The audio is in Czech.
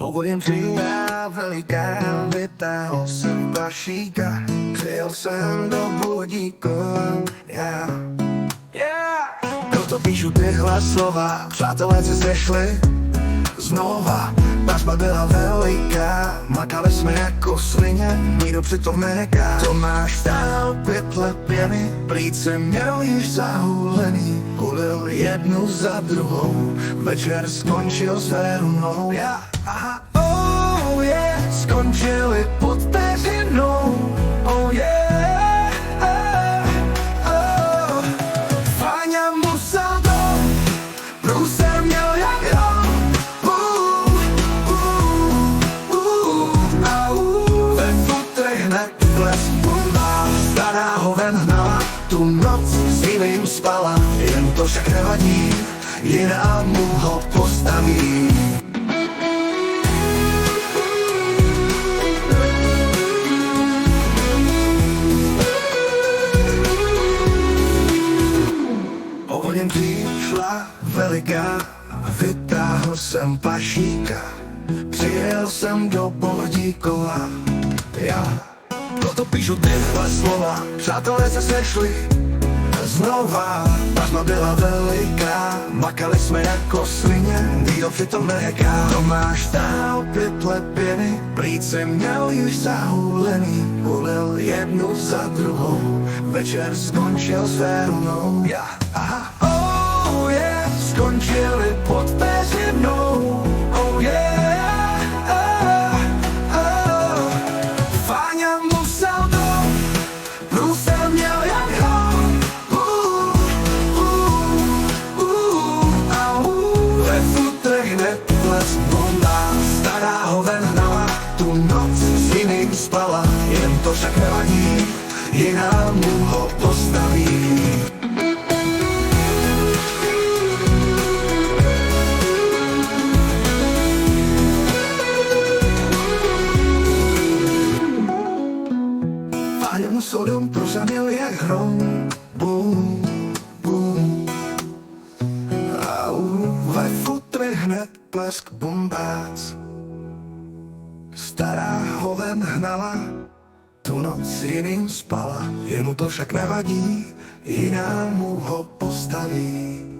Povolím přijá veliká, vytáhl jsem pašíka, přijel jsem do Budíkova, Proto píšu tyhle slova, přátelé se sešli znova. Vazba byla veliká, makali jsme jako svině, nikdo přitom neká. Tomáš stál 5 let pěny, plíce měl již zahulený, hulil jednu za druhou, večer skončil s Verunou. Oh yeah, skončili pod peřinou, oh yeah, oh. Fáňa musel dom, průser měl jak hrom, ve futrech hned les bomba, stará ho ven hnala, tu noc s jiným spala, jen to však nevadí, jiná mu ho postaví. Povodím přišla veliká, vytáhl jsem pašíka, přijel jsem do Budíkova, Proto píšu tyhle slova, přátelé se sešli znova. Vazba byla veliká, makali jsme jako svině, nikdo přitom neká. Tomáš stál 5 let pěny, plíce měl již zahulený, hulil jednu za druhou, večer skončil s Verunou. Oh yeah, skončili pod peřinou, oh yeah, Fáňa musel dom, průser měl jak hrom, ve futrech hned les bomba, stará ho ven hnala, tu noc s jiným spala, jen to však nevadí, jiná mu ho postaví. Fáňa musel dom, prozamil jak hrom, bum, bum. Ve futrech hned plesk bombác, stará ho ven hnala, tu noc s jiným spala, jemu to však nevadí, jiná mu ho postaví.